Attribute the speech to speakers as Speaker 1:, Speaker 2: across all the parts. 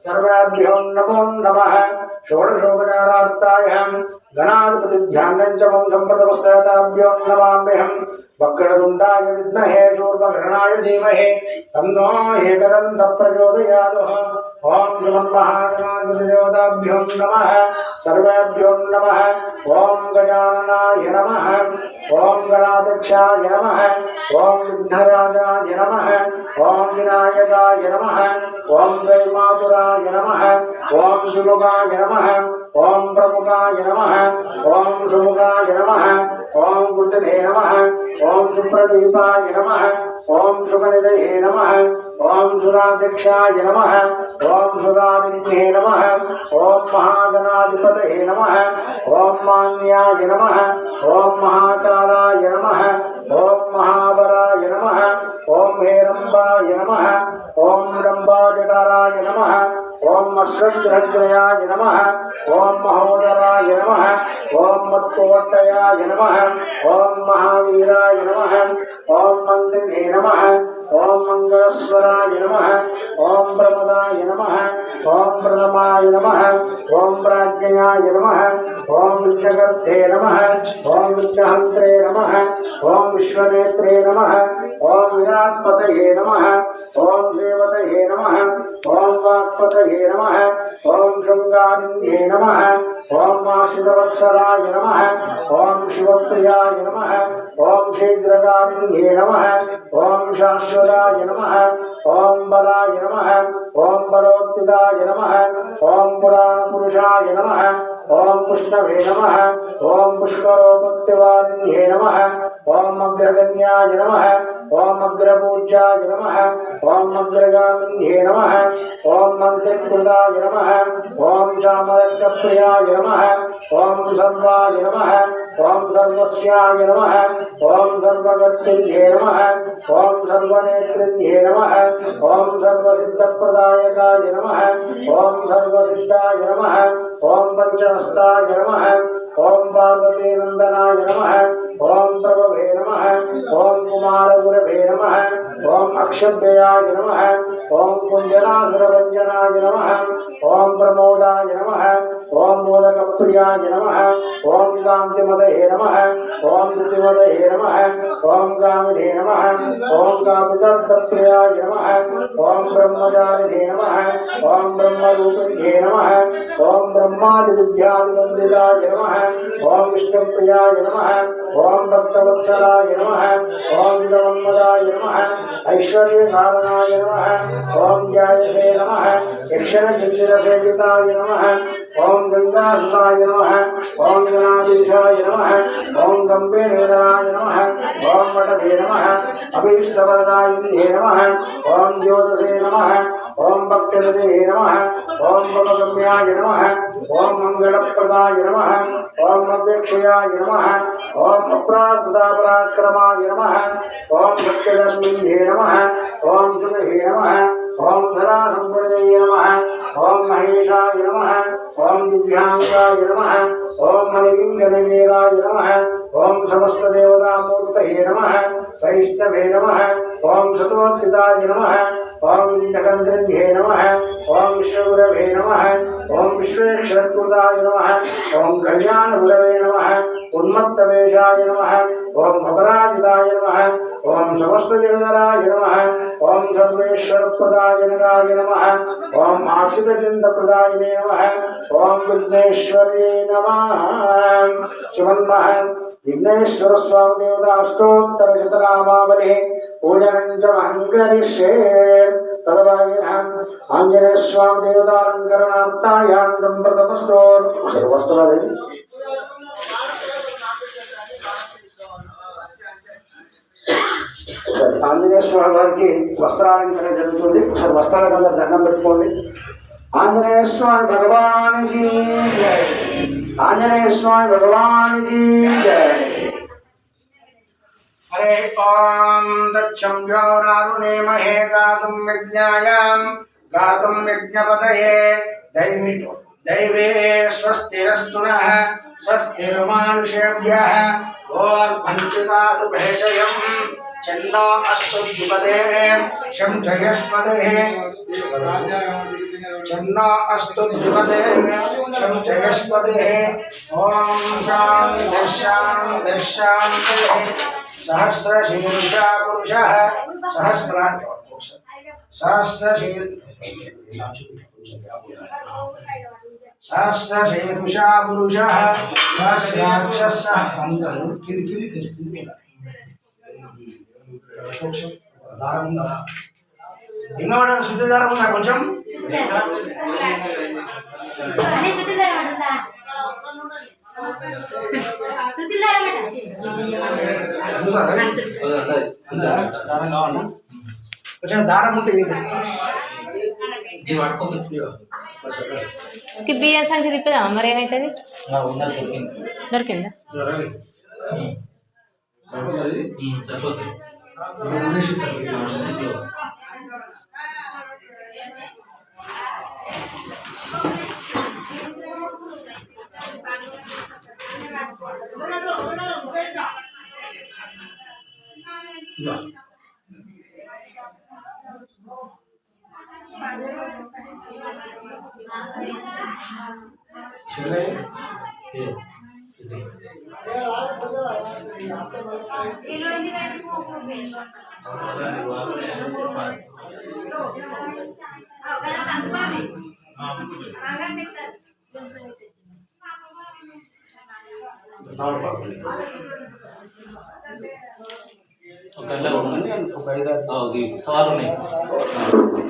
Speaker 1: सर्वेभ्यो नमो नमः। षोडशोपचारार्थायां गणाधिपतिध्यानं च मम सम्प्रदमस्ताभ्यो नमाम्यहं। वक्रतुण्डाय विद्महे शूर्पकर्णाय धीमहि तन्नो एकदन्तः प्रचोदयात्। ओं श्रीमन्महागणाधिपतिदेवताभ्यो नमः। सर्वेभ्यो नमः। ओं गजाननाय नमः। ओं गणाध्यक्षाय नमः। ओं विघ्नराजाय नमः। ओं विनायकाय नमः। ओं दैमातुराय नमः। ओं जुमुखाय नमः। ओं प्रमुखाय नमः। ओं सुमुखाय नमः। ओं कृतने नमः। ओं सुप्रदीपाय नमः। ओं सुमनिधये नमः। ओं सुराध्यक्षाय नमः। ओं सुरादिन्ये नमः। ओं महागणाधिपतये नमः। ओं मान्याय नमः। ओं महाकालाय नमः। ओं महाबलाय नमः। ओं हेरम्बाय नमः। ओं रम्बाजटाराय नमः। ओं अश्वग्रहग्रयाय नमः। ओं महोदराय नमः। ओं मत्कोट्टयाय नमः। ओं महावीराय नमः। ओं मन्त्रिणे नमः। ओं मंगलस्वराय नमः। ओं प्रमदाय नमः। ओं प्रथमाय नमः। ओं प्राज्ञयाय नमः। ओं विघ्नकर्ते नमः। ओं विघ्नहन्त्रे नमः। ओं विश्वनेत्रे नमः। ओं विराट्पतये नमः। ओं श्रीवतये नमः। ओं वाक्पतये नमः। ओं शृंगारिण्ये नमः। ओं आश्रितवत्सराय नमः। ओं शिवप्रियाय नमः। ओं शीघ्रकारिण्ये नमः। ओं शाश्वताय नमः। ओं बलाय नमः। ओं बलोत्थिताय नमः। ओं पुराणपुरुषाय नमः। ओं पुष्णवे नमः। ओं पुष्करोपत्यवारिण्ये नमः। ओं अग्रगण्याय नमः। ओं अग्रपूज्याय नमः। ओं अग्रगामिन्ये नमः। ओं मन्त्रकृताय नमः। ओं चामरकप्रियाय नमः। ओं सर्वाय नमः। ओं सर्वस्याय नमः। ओं सर्वगतिन्ये नमः। ओं सर्वनेत्रिन्ये नमः। ओं सर्वसिद्धप्रदायकाय नमः। ओं सर्वसिद्धाय नमः। ओं पंचहस्ताय नमः। ओं पार्वतीनंदनाय नमः। ओं प्रभवे नमः। ओं कुमारगुरवे नमः। ओं अक्षभ्ययाय नमः। ओं कुंजनासुरभंजनाय नमः। ओं प्रमोदाय नमः। ओं मोदकप्रियाय नमः। ओं कांतिमदये नमः। ओं धृतिमदये नमः। ओं कामिने नमः। ओं कापितर्थप्रियाय नमः। ओं ब्रह्मचारिणे नमः। ओं ब्रह्मरूपिण्ये नमः। ओं ब्रह्मादिविद्यादिवन्दिताय नमः। ओं विष्णुप्रियाय नमः। ओं भक्तवत्सलाय नमः। ओं विदवन्मदाय नमः। ऐश्वर्यकारणाय नमः। ओं ज्ञायसे नमः। यक्षणचिन्तिरसेविताय नमः। ओं गंगासुताय नमः। ओं गणाधीशाय नमः। ओं गंभीरवेदनाय नमः। ओं वटवे नमः। अभीष्टवरदायिन्ये नमः। ओं ज्योतसे नमः। ओं भक्तिनिधये नमः। ओं भवगम्याय नमः। ओं मंगलप्रदाय नमः। ओं अव्यक्षयाय नमः। ओं अप्राकृतापराक्रमाय नमः। ओं सत्यधर्मिन्ये नमः। ओं सुमहे नमः। ओं धरासंप्रदये नमः। ओं महेशाय नमः। ओं दिव्यांगाय नमः। ओं मणिलिंगनिवेदाय नमः। ओं समस्तदेवतामूर्तये नमः। सहिष्णवे नमः। ओं सतोत्थिताय नमः। ओं जगन्धन्ये नमः। ओं विश्वगुरवे नमः। ओं विश्वेक्षरकृताय नमः। ओं कल्याणगुरवे नमः। उन्मत्तवेशाय नमः। ओं अपराजिताय नमः। ओं समस्तजगदराय नमः। ओं सर्वेश्वरप्रदायनकाय नमः। ओं आक्षितचिन्तप्रदायिने नमः। ओं विघ्नेश्वर्ये नमः। श्रीमन्मः विघ्नेश्वर स्वामी देवता अष्टोत्तरशतनामावलिः पूजनं च महं करिष्ये। तदभागिनः आञ्जनेय स्वामी देवतालङ्करणार्थायां प्रथमश्लोक सर्वस्तुलदेवी ఆంజనేయ స్వామి వారికి వస్త్రాలంకరణ జరుగుతుంది. ఒకసారి వస్త్రాల కింద దండం పెట్టుకోండి. ఆంజనేయ స్వామి భగవానికి జై. ఆంజనేయ స్వామి భగవానికి జై. హరే ఓం దక్షం యోరారుణేమహే గాతుం యజ్ఞాయాం గాతుం యజ్ఞపతయే దైవే స్వస్తిరస్తు నః స్వస్తిర్మానుషేభ్యః ఓర్భంతికాతు భేషయం चन्नो अस्तु द्विपदे शं जयस्पदे चन्नो अस्तु द्विपदे शं जयस्पदे ओम शांति शांति शांति सहस्रशीर्षा पुरुषः सहस्रशीर्षा पुरुषः सहस्राक्षसः దారం ఉందా ఇంకా వాడు శుద్ధ దారం ఉందా కొంచెం దారం కావాలన్నా కొంచెం దారం ఉంటే
Speaker 2: బియ్యం సంచి తిప్పుదా మరి ఏమవుతుంది దొరికిందా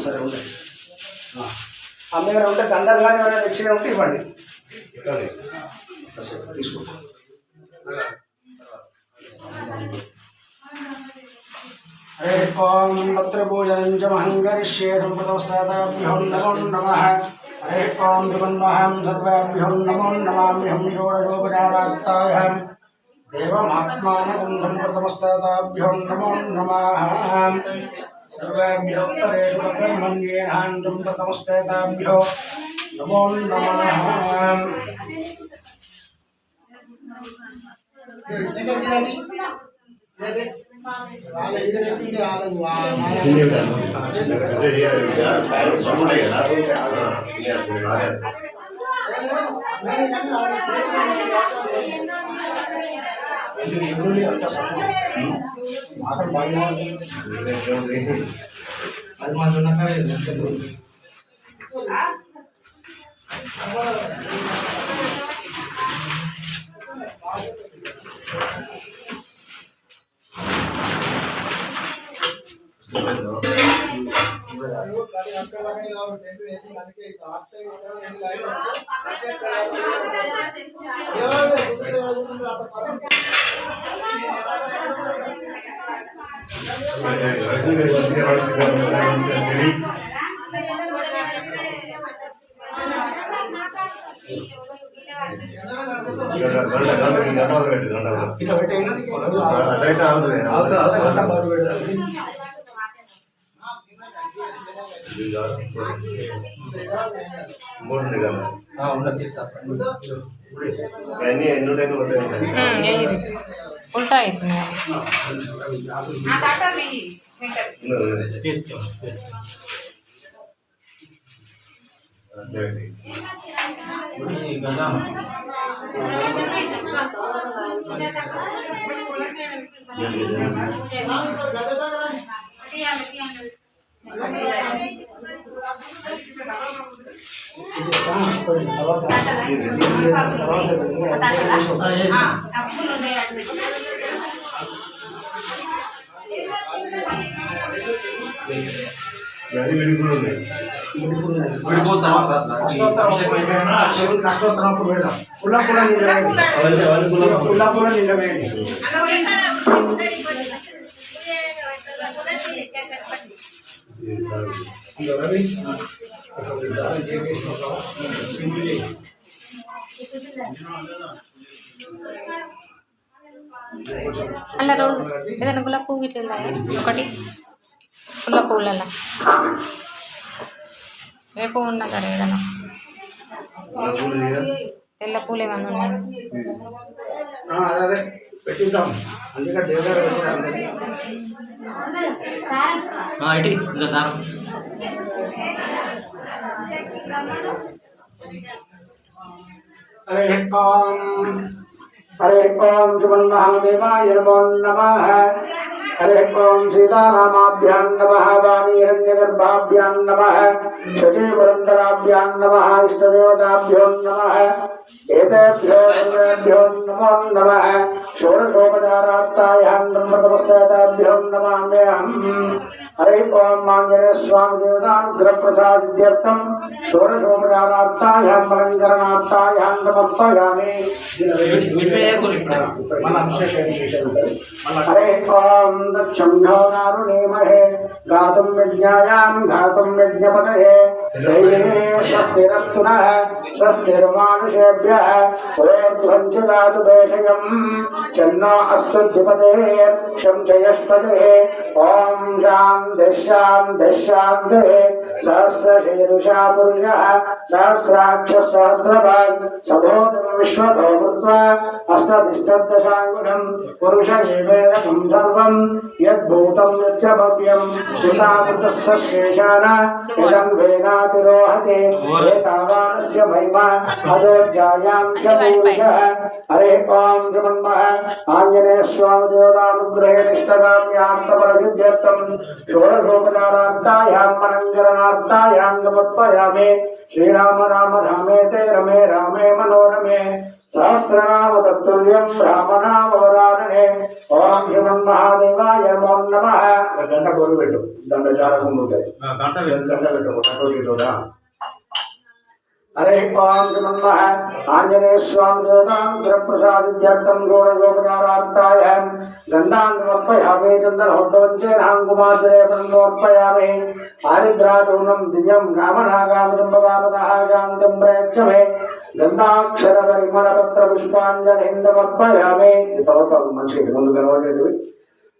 Speaker 2: సరే ఉంటాయి అమ్మగారు ఉంటే గంధాలు కానీ ఏమైనా తెచ్చినా ఉంటే ఇవ్వండి తీసుకో हरे ओम पत्रपूजनं च महं करिष्ये संप्रतमस्ताभ्यो नमो नमः हरे ओम त्रिपन्नहं सर्वेभ्यो नमो नमाम्यहं षोडशोपचारार्तायहं देवमात्मानं संप्रतमस्ताभ्यो नमो नमः सर्वेभ्यो उत्तरेषु कर्मण्येहां संप्रतमस्ताभ्यो नमो नमः उल्टा అలా రోజు ఏదైనా గులాబీ పువ్వు ఇట్లా ఒకటి గులాబీ పువ్వులలో ఏ పువ్వు ఉన్నా సరే ఏదైనా తెల్ల పూలు ఏమన్నా ఉన్నాయి
Speaker 1: అదే పెట్టిద్దాం.
Speaker 2: అందుకే దేవుడు అందరికీ
Speaker 3: ఇటీ ఇంకా దారం
Speaker 2: హరే ఓం
Speaker 1: हरे ओम श्रीमन्महादेवाय नमो नमः। हरे ओम सीतारामाभ्यां नमः। वाणीरण्यगर्भाभ्यां नमः। शचीपुरन्दराभ्यां नमः। इष्टदेवताभ्यो नमः। एतेभ्यो सर्वेभ्यो नमो नमः। षोडशोपचारार्तायां ब्रह्मतमस्ताभ्यो नमाम्यहम्। हरे ओम आंजनेय स्वामी देवतानुग्रहप्रसादित्यर्थं षोडशोपचारार्तायां अलङ्करणार्तायां समर्पयामि। हरे ओम दक्षिणो नारुणीमहे गातुं यज्ञायां घातुं यज्ञपतये दैवे स्वस्तिरस्तु नः स्वस्तिर्मानुषेभ्यः ऊर्ध्वं च दातु भेषजं चन्नो अस्तु द्विपदये शं च यष्पदये ओम शान्तिः सहस्रशीर्षा पुरुषः सहस्राक्षः सहस्रभाग सबोधं विश्वतो भूत्वा अष्टतिष्ठदशाङ्गुणं पुरुष एवेदकं सर्वं यद्भूतं यच्चभव्यं कृतामृतस्य शेषान इदं वेनातिरोहते एतावानस्य महिमा अदोज्जायां च पुरुषः। हरे ओम श्रीमन्मः आंजनेय स्वामी देवतानुग्रहे निष्ठकाम्यार्थफलसिद्ध्यर्थं षोडशोपचारार्तायां मनङ्गरणार्तायां समर्पयामि। श्रीराम राम रामेते रमे रामे मनोरमे सहस्रनाम तत्तुल्यं रामनाम वरानने। ओम श्रीमन्महादेवाय नमो नमः। गंड बोरु పెట్టు దండ చారకం ఉంటాయి గంట పెట్టు కొట్టోడితోడా। हरे ओम श्रीमन्मः आंजनेय स्वामी देवतानुग्रहप्रसादित्यर्थं षोडशोपचारार्तायां गन्धान् समर्पयामि। चन्दनहोत्रवञ्चेनाङ्कुमार्जलेपनं समर्पयामि। आरिद्राचूर्णं दिव्यं कामनागामदम्बवामदः शान्तिं प्रयच्छमे गन्धाक्षरपरिमलपत्रपुष्पाञ्जलिं समर्पयामि। మంచిది ముందు కనబడేటివి।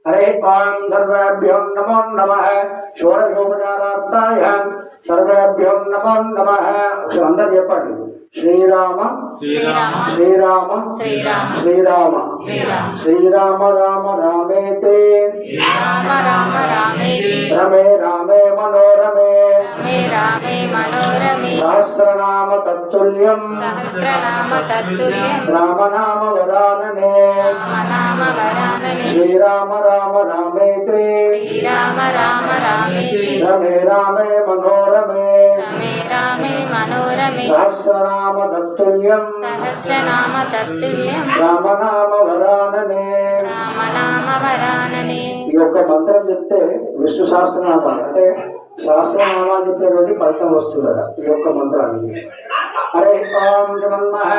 Speaker 1: हरे ओम सर्वेभ्यो नमो नमः। षोडशोपचारार्तायां सर्वेभ्यो नमो नमः। అందరూ చెప్పండి श्रीराम श्रीराम श्रीराम श्रीराम श्रीराम श्रीराम राम रामेते राम राम रामेते रमे रामे मनोरमे रमे रामे मनोरमे सहस्रनाम तत्तुल्यं रामनाम वरानने श्रीराम राम रामेते श्रीराम राम रामेते रमे रामे मनोरमे सहस्रनाम तत्तुल्यं रामनाम वरानने। ఈ యొక్క మంత్రం చెప్తే విష్ణు సహస్రనామాలు అంటే సహస్రనామాలు చెప్పేటువంటి ఫలితం వస్తుందట ఈ యొక్క మంత్రానికి। हरे ओम श्रीमन्मः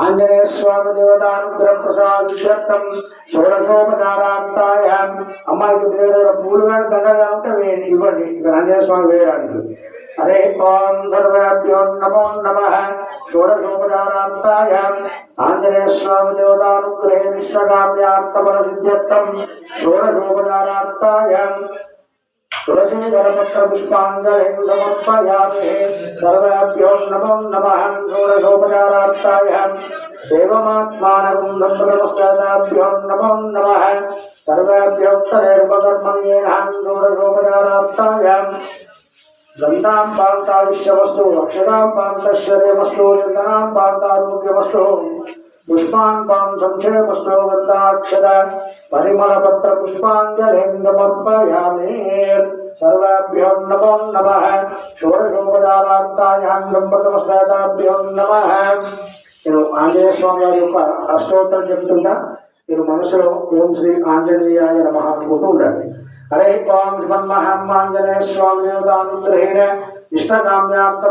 Speaker 1: आंजनेय स्वामी देवतानुग्रहप्रसादित्यर्थं షోడశోపచారార్తాయాం అమ్మాయికి దగ్గర పూలు కానీ దండగా ఉంటే ఇవ్వండి ఇక్కడ ఆంజనేయ స్వామి వేయడానికి। हरे ओम सर्वेभ्यो नमो नमः। षोडशोपचारार्तायां आंजनेय स्वामी देवतानुग्रहे निष्ठकाम्यार्थफलसिद्ध्यर्थं षोडशोपचारार्तायां तुलसीदलपत्रपुष्पाञ्जलिं समर्पयामि। सर्वेभ्यो नमो नमः। षोडशोपचारार्तायां देवमात्मानं नमस्ताभ्यो नमो नमः। सर्वेभ्यो उत्तरेर्पकर्मण्येनां षोडशोपचारार्तायां गन्धां पान्ताविष्यमस्तु अक्षतां पान्तश्चर्यमस्तु चन्दनां पान्तारोग्यमस्तु पुष्पान् पां संशयमस्तु गन्धाक्षता परिमलपत्रपुष्पाञ्जलिं समर्पयामि। सर्वेभ्यो नमो नमः। षोडशोपचारार्तायां ब्रह्मतमस्ताभ्यो नमः। నేను ఆంజనేయ స్వామి వారి యొక్క అష్టోత్తరం చెప్తున్నా మీరు మనసులో ఓం శ్రీ ఆంజనేయాయ నమః అనుకుంటూ ఉండండి। हरे ओम श्रीमन्मः आंजनेय स्वामी देवतानुग्रहेण इष्टकाम्यार्थं